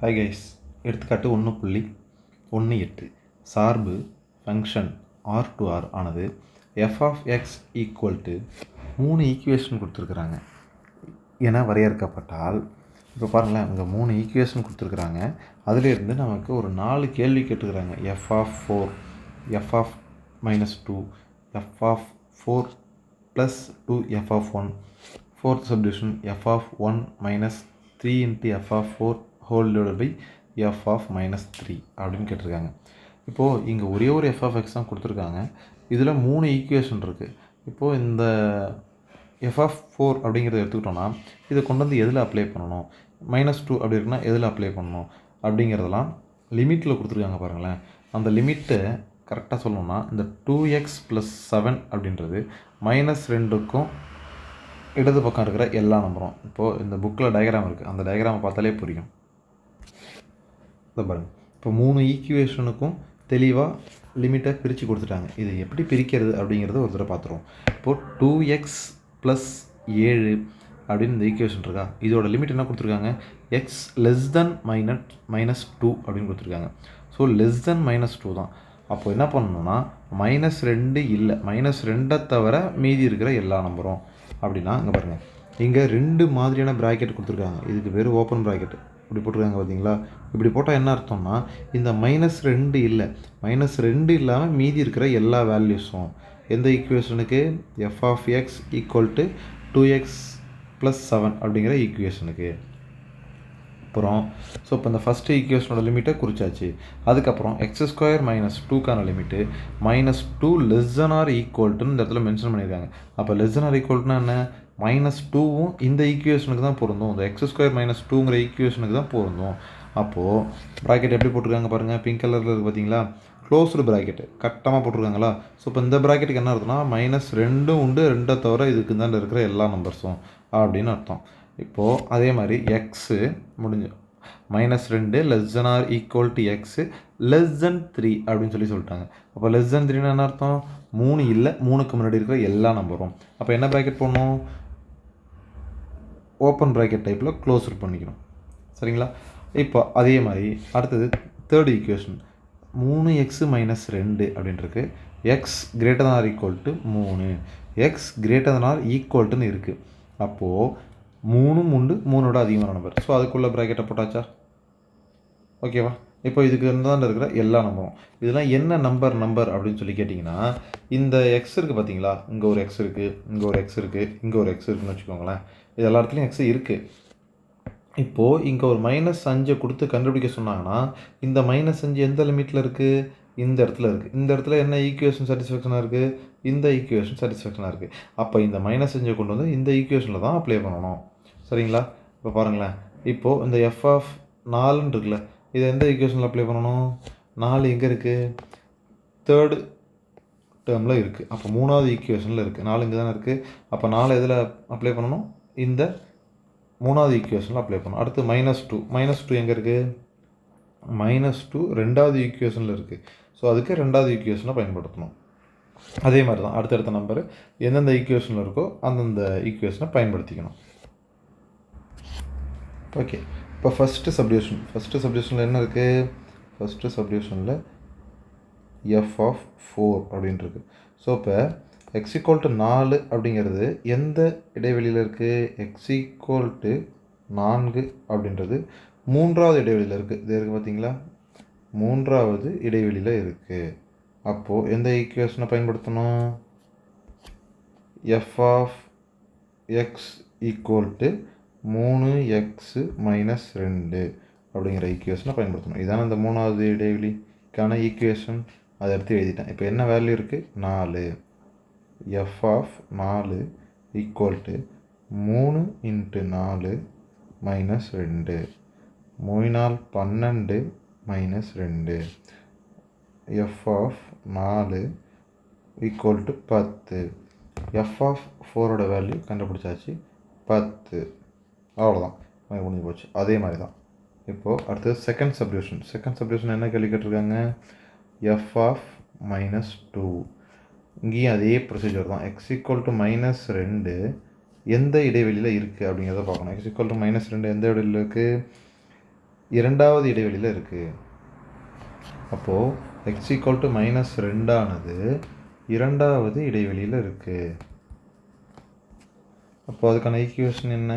Hi guys, எடுத்துக்காட்டு 1.18 சார்பு function R to R ஆனது f of x equal to 3 equation கொடுத்துருக்குறாங்க என வரையறுக்கப்பட்டால், இப்போ பாருங்களேன், இங்கே 3 ஈக்குவேஷன் கொடுத்துருக்குறாங்க. அதிலிருந்து நமக்கு ஒரு 4 கேள்வி கேட்டுக்கிறாங்க. F of 4, f of -2, f of 4 + 2 f of 1, fourth subdivision f of 1 - 3 × f of 4 whole divided by f of -3 அப்படின்னு கேட்டிருக்காங்க. இப்போது இங்கே ஒரே ஒரு எஃப் ஆஃப் எக்ஸ் தான் கொடுத்துருக்காங்க. இதில் 3 ஈக்குவேஷன் இருக்குது. இப்போது இந்த எஃப் ஆஃப் 4 அப்படிங்கிறத எடுத்துக்கிட்டோன்னா, இதை கொண்டு வந்து எதில் அப்ளை பண்ணணும், -2 அப்படி இருக்குன்னா எதில் அப்ளை பண்ணணும் அப்படிங்கிறதெல்லாம் லிமிட்டில் கொடுத்துருக்காங்க. பாருங்களேன், அந்த லிமிட்டை கரெக்டாக சொல்லணும்னா இந்த 2x + 7 அப்படின்றது -2க்கும் இடது பக்கம் இருக்கிற எல்லா நம்பரும். இப்போது இந்த புக்கில் டயக்ராம் இருக்குது, அந்த டயக்ராமை பார்த்தாலே புரியும். இதை பாருங்கள், இப்போ 3 ஈக்குவேஷனுக்கும் தெளிவாக லிமிட்டை பிரித்து கொடுத்துட்டாங்க. இது எப்படி பிரிக்கிறது அப்படிங்கிறத ஒரு தடவை பார்த்துருவோம். இப்போது 2x + 7 அப்படின்னு இந்த ஈக்குவேஷன் இருக்கா, இதோட லிமிட் என்ன கொடுத்துருக்காங்க, x <(-2) அப்படின்னு கொடுத்துருக்காங்க. ஸோ <(-2) தான். அப்போது என்ன பண்ணணும்னா -2 இல்லை, -2 தவிர மீதி இருக்கிற எல்லா நம்பரும் அப்படின்னா, இங்கே பாருங்கள், இங்கே 2 மாதிரியான ப்ராக்கெட் கொடுத்துருக்காங்க. இதுக்கு பேர் ஓப்பன் ப்ராக்கெட் இப்படி போட்டிருக்காங்க பார்த்தீங்களா. இப்படி போட்டால் என்ன அர்த்தம்னா, இந்த -2 இல்லை, -2 இல்லாமல் மீதி இருக்கிற எல்லா வேல்யூஸும் எந்த ஈக்குவேஷனுக்கு, f of x equal to 2x + 7 அப்படிங்கிற ஈக்குவேஷனுக்கு. அப்புறம் இப்போ இந்த ஃபஸ்ட்டு ஈக்குவேஷனோட லிமிட்டை குறிச்சாச்சு. அதுக்கப்புறம் x² - 2க்கான லிமிட்டு -2 (= இந்த இடத்துல மென்ஷன் பண்ணியிருக்காங்க. அப்போ (= என்ன, -2வும் இந்த ஈக்குவேஷனுக்கு தான் பொருந்தும், இந்த x² - 2ங்கிற ஈக்குவேஷனுக்கு தான் பொருந்தும். அப்போது ப்ராக்கெட் எப்படி போட்டிருக்காங்க பாருங்கள், பிங்க் கலரில் இருக்குது பார்த்தீங்களா, க்ளோஸ்டு ப்ராக்கெட்டு கரெக்டாக போட்டிருக்காங்களா. ஸோ இப்போ இந்த ப்ராக்கெட்டுக்கு என்ன அர்த்தம்னா, -2 உண்டு, 2 தவிர இதுக்கு தான் இருக்கிற எல்லா நம்பர்ஸும் அப்படின்னு அர்த்தம். இப்போது அதே மாதிரி எக்ஸு முடிஞ்சு -2 (= x <(3) அப்படின்னு சொல்லிட்டாங்க. அப்போ <(3) என்ன அர்த்தம், 3 இல்லை, 3க்கு முன்னாடி இருக்கிற எல்லா நம்பரும். அப்போ என்ன ப்ராக்கெட் போடணும், ஓப்பன் ப்ராக்கெட் டைப்பில் க்ளோஸ்டு பண்ணிக்கணும். சரிங்களா. இப்போ அதே மாதிரி அடுத்தது தேர்ட் ஈக்குவேஷன் 3x - 2 அப்படின்ட்டுருக்கு. எக்ஸ் > 3, எக்ஸ் > இருக்குது. அப்போது 3 உண்டு, 3 அதிகமான நம்பர். ஸோ அதுக்குள்ளே ப்ராக்கெட்டை போட்டாச்சா, ஓகேவா. இப்போ இதுக்கு இருந்தால் இருக்கிற எல்லா நம்பரும், இதெல்லாம் என்ன நம்பர் அப்படின்னு சொல்லி கேட்டிங்கன்னா, இந்த எக்ஸ் இருக்குது பார்த்தீங்களா, இங்கே ஒரு எக்ஸ் இருக்குது, இங்கே ஒரு எக்ஸ் இருக்குது, இங்கே ஒரு எக்ஸ் இருக்குதுன்னு வச்சுக்கோங்களேன். இது எல்லா இடத்துலையும் எக்ஸ் இருக்குது. இப்போது இங்கே ஒரு -5 கொடுத்து கண்டுபிடிக்க சொன்னாங்கன்னா, இந்த -5 எந்த லிமிட்டில் இருக்குது, இந்த இடத்துல இருக்குது. இந்த இடத்துல என்ன ஈக்குவேஷன் சாட்டிஸ்ஃபேக்ஷனாக இருக்குது, இந்த ஈக்குவேஷன் சாட்டிஸ்ஃபேக்ஷனாக இருக்குது. அப்போ இந்த -5 கொண்டு வந்து இந்த ஈக்குவேஷனில் தான் அப்ளை பண்ணணும். சரிங்களா. இப்போ பாருங்களேன், இப்போது இந்த எஃப் ஆஃப் 4 இருக்குல்ல, இதை எந்த ஈக்குவேஷனில் அப்ளை பண்ணணும், 4 எங்கே இருக்குது, தேர்டு டேர்மில் இருக்குது. அப்போ 3வது ஈக்குவேஷனில் இருக்குது, 4 இங்கே தானே இருக்குது. அப்போ 4 எதில் அப்ளை பண்ணணும், இந்த 3வது ஈக்குவேஷனில் அப்ளை பண்ணணும். அடுத்து -2 எங்கே இருக்குது, -2 2வது ஈக்குவேஷனில் இருக்குது. ஸோ அதுக்கு 2வது ஈக்குவேஷனை பயன்படுத்தணும். அதே மாதிரி தான் அடுத்தடுத்த நம்பர் எந்தெந்த ஈக்குவேஷனில் இருக்கோ அந்தந்த ஈக்குவேஷனை பயன்படுத்திக்கணும். ஓகே, இப்போ ஃபஸ்ட்டு சப்டிவிஷனில் என்ன இருக்குது, ஃபஸ்ட்டு சப்டிவிஷனில் எஃப் ஆஃப் 4 அப்படின்ட்டுருக்கு. ஸோ இப்போ x = 4 அப்படிங்கிறது எந்த இடைவெளியில் இருக்குது, x = 4 அப்படின்றது 3வது இடைவெளியில் இருக்குது. இது இருக்குது பார்த்தீங்களா, 3வது இடைவெளியில் இருக்குது. அப்போது எந்த ஈக்குவேஷனை பயன்படுத்தணும், எஃப் ஆஃப் எக்ஸ் = 3x - 2 அப்படிங்கிற ஈக்குவேஷனை பயன்படுத்தணும். இதான இந்த 3வது இடைவெளிக்கான ஈக்குவேஷன். அதை எடுத்து எழுதிட்டேன். இப்போ என்ன வேல்யூ இருக்குது, 4. F of 4 = 3 × 4 - 2, 3 × 12 - 2. F of 4 = 10. F of 4ஓட வேல்யூ கண்டுபிடிச்சாச்சு, 10. அவ்வளோதான், முடிஞ்சு போச்சு. அதே மாதிரி தான் இப்போது அடுத்தது செகண்ட் சப்டிவிஷன் என்ன கேள்வி கேட்டிருக்காங்க, எஃப் ஆஃப் -2. இங்கேயும் அதே ப்ரொசீஜர் தான். x = -2 எந்த இடைவெளியில் இருக்குது அப்படிங்கிறத பார்க்கணும். x = -2 எந்த இடைவெளியில் இருக்குது, இரண்டாவது இடைவெளியில் இருக்குது. அப்போது x ஈக்குவல் டு -2 ஆனது இரண்டாவது இடைவெளியில் இருக்குது. அப்போது அதுக்கான ஈக்குவேஷன் என்ன?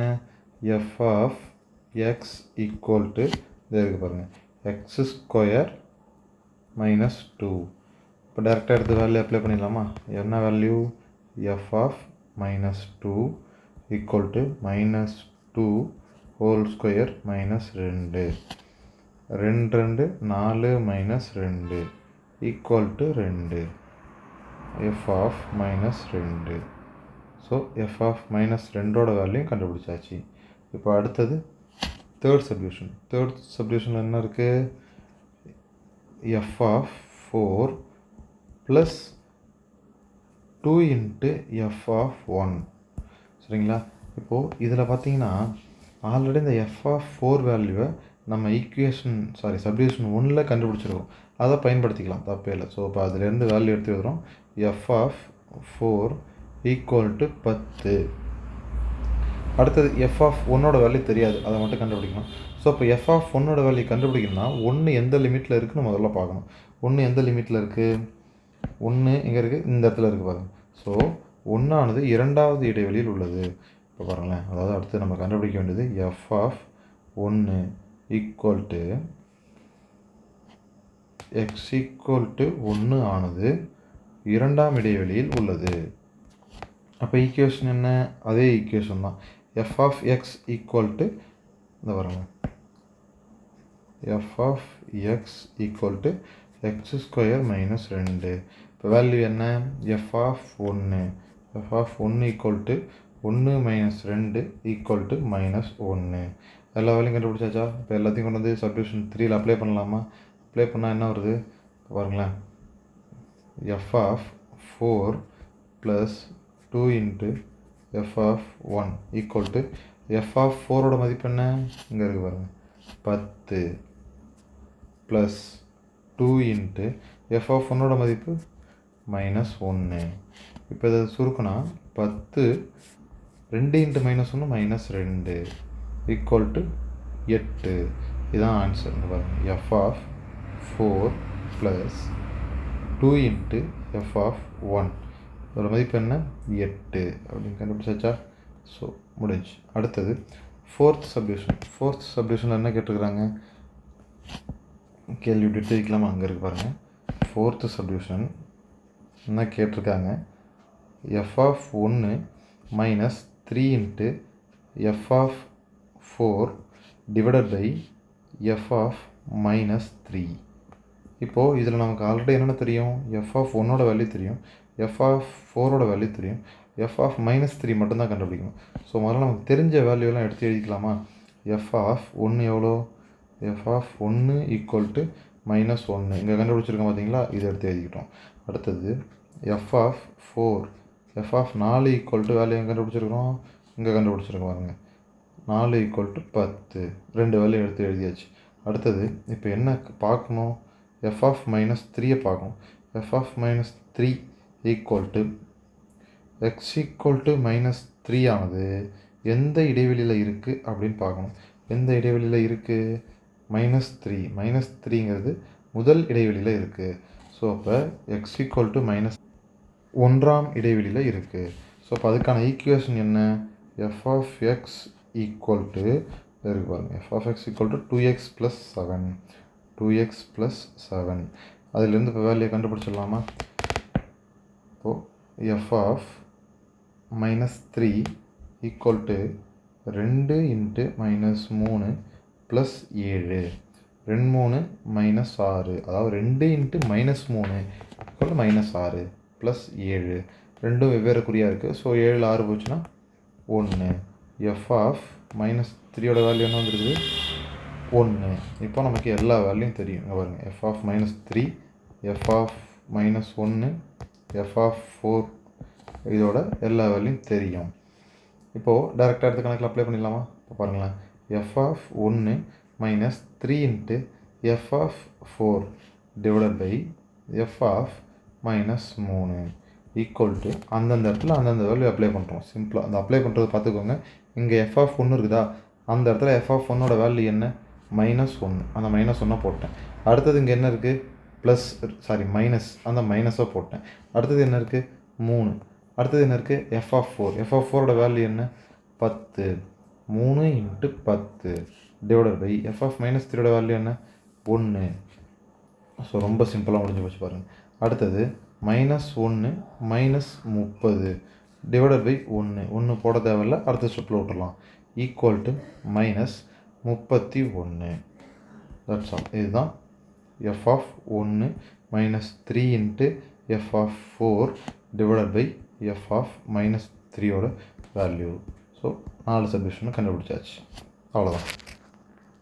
f of x equal to இதை இருக்குது பாருங்கள், x² -2. இப்போ டேரெக்டாக எடுத்து வேல்யூ அப்ளை பண்ணிடலாமா? என்ன value? f of -2 equal to -2 whole square -2. 2 2 4 -2 equal to 2. f of -2. So f of -2ஓட வேல்யூயும் கண்டுபிடிச்சாச்சு. இப்போ அடுத்தது தேர்ட் சப்டிவிஷன் என்ன இருக்குது? f of 4 plus 2 into f of 1. சரிங்களா? இப்போது இதில் பார்த்தீங்கன்னா ஆல்ரெடி இந்த f ஆஃப் 4 வேல்யூவை நம்ம சப்டிவிஷன் 1ல் கண்டுபிடிச்சிருக்கோம். அதை பயன்படுத்திக்கலாம், தப்பே இல்லை. ஸோ இப்போ அதிலேருந்து வேல்யூ எடுத்து எழுதுகிறோம். f of 4 equal to 10. அடுத்தது f ஆஃப் 1ஓட வேல்யூ தெரியாது, அதை மட்டும் கண்டுபிடிக்கணும். ஸோ இப்போ f ஆஃப் 1ஓட வேல்யூ கண்டுபிடிக்கணும்னா 1 எந்த லிமிட்டில் இருக்குன்னு முதல்ல பார்க்கணும். 1 எந்த லிமிட்டில் இருக்குது? 1 எங்கே இருக்குது? இந்த இடத்துல இருக்குது பாருங்கள். ஸோ 1 ஆனது இரண்டாவது இடைவெளியில் உள்ளது. இப்போ பாருங்களேன், அதாவது அடுத்து நம்ம கண்டுபிடிக்க வேண்டியது f of 1 equal to x equal to 1 ஆனது இரண்டாம் இடைவெளியில் உள்ளது. அப்போ ஈக்குவேஷன் என்ன? அதே ஈக்குவேஷன் தான். f of x equal to இந்த பாருங்கள், f of x equal to x² -2. இப்போ வேல்யூ என்ன? f of 1. f of 1 equal to 1 - 2 equal to -1. எல்லா வேல்யூயும் கண்டுபிடிச்சாச்சா? இப்போ எல்லாத்தையும் கொண்டு வந்து சப்டிவிஷன் 3ல் அப்ளை பண்ணலாமா? அப்ளை பண்ணால் என்ன வருது பாருங்களேன். f of 4 plus 2 into f of 1 equal to f of 4ஓட மதிப்பு என்ன? இங்கே இருக்குது பாருங்கள், 10 ப்ளஸ் 2 இன்ட்டு f ஆஃப் 1ஓட மதிப்பு -1. இப்போ இதை சுருக்குனா 10 2 இன்ட்டு -1 -2 ஈக்குவல் டு 8. இதுதான் ஆன்சர். இங்கே பாருங்கள், f of 4 plus 2 into f of 1 இதோட மதிப்பு என்ன? 8 அப்படின்னு கண்டுபிடிச்சாச்சா? ஸோ முடிஞ்சு. அடுத்தது ஃபோர்த் சப்டிவிஷன் என்ன கேட்டிருக்கிறாங்க? கேள்வி இப்படி தெரிவிக்கலாமா? அங்கே இருக்குது பாருங்கள். ஃபோர்த்து சப்டிவிஷன் என்ன கேட்டிருக்காங்க? f of 1 minus 3 into f of 4 divided by f of -3. இப்போது இதில் நமக்கு ஆல்ரெடி என்னென்ன தெரியும்? f ஆஃப் 1ஓட வேல்யூ தெரியும், f ஆஃப் 4ஓட வேல்யூ தெரியும், f ஆஃப் -3 மட்டும்தான் கண்டுபிடிக்கணும். ஸோ முதல்ல நமக்கு தெரிஞ்ச வேல்யூலாம் எடுத்து எழுதிக்கலாமா? f ஆஃப் 1 எவ்வளோ? f of 1 equal to -1. இங்கே கண்டுபிடிச்சிருக்கோம் பார்த்தீங்களா? இதை எடுத்து எழுதிக்கிட்டோம். அடுத்தது f of 4, f of 4 equal to value எங்கே கண்டுபிடிச்சிருக்கோம்? இங்கே கண்டுபிடிச்சிருக்கோம் பாருங்கள், 4 ஈக்குவல் டு 10. 2 வேல்யூ எடுத்து எழுதியாச்சு. அடுத்தது இப்போ என்ன பார்க்கணும்? f ஆஃப் -3 பார்க்கணும். f of -3 equal to x equal to -3 ஆனது எந்த இடைவெளியில் இருக்குது அப்படின்னு பார்க்கணும். எந்த இடைவெளியில் இருக்குது? -3ங்கிறது முதல் இடைவெளியில் இருக்குது. ஸோ அப்போ x ஈக்குவல் டு -1ஆம் இடைவெளியில் இருக்குது. ஸோ அப்போ அதுக்கான ஈக்குவேஷன் என்ன? f of x equal to இருக்கு பாருங்கள், f of x equal to 2x + 7. 2x + 7 அதிலேருந்து இப்போ வேல்யூ கண்டுபிடிச்சிடலாமா? இப்போது f of -3 equal to 2 into -3 plus 7. 2 3 -6, அதாவது 2 இன்ட்டு -3 ஈக்குவல் -6 ப்ளஸ் 7. ரெண்டும் வெவ்வேறு குறியாக இருக்குது. ஸோ 7 6 போச்சுன்னா 1. f ஆஃப் -3ஓட வேல்யூ என்ன வந்துருக்குது? 1. இப்போ நமக்கு எல்லா வேல்யூயும் தெரியும். இங்கே பாருங்கள், f of -3, f of -1, f of 4 இதோட எல்லா வேல்யூயும் தெரியும். இப்போது டேரெக்டாக எடுத்து கணக்கில் அப்ளை பண்ணிடலாமா? இப்போ பாருங்களேன், f of 1 minus 3 into f of 4 divided by f of -3 equal to அந்தந்த இடத்துல அந்தந்த வேல்யூ அப்ளை பண்ணுறோம். சிம்பிளாக அந்த அப்ளை பண்ணுறது பார்த்துக்கோங்க. இங்கே f ஆஃப் 1 இருக்குதா? அந்த இடத்துல f ஆஃப் 1ஓட வேல்யூ என்ன? -1 அந்த -1 போட்டேன். அடுத்தது இங்கே என்ன இருக்குது, மைனஸ், அந்த மைனஸை போட்டேன். அடுத்தது என்ன இருக்குது, 3. அடுத்தது என்ன இருக்குது, f(4) வேல்யூ என்ன, 10. 3 × 10 டிவைடட் பை f(-3) வேல்யூ என்ன, 1. ஸோ ரொம்ப சிம்பிளாக முடிஞ்சு போச்சு பாருங்கள். அடுத்தது -1 -30 டிவைடட் பை 1 போட தேவையில்ல, அடுத்த ஸ்டெப்பில் விட்டுடலாம். Equal to -31. That's all. இதுதான் f(1 - 3 × f(4) divided by f(-3) value. So 4 சப்டிவிஷனை கண்டுபிடிச்சாச்சு. அவ்வளோதான்.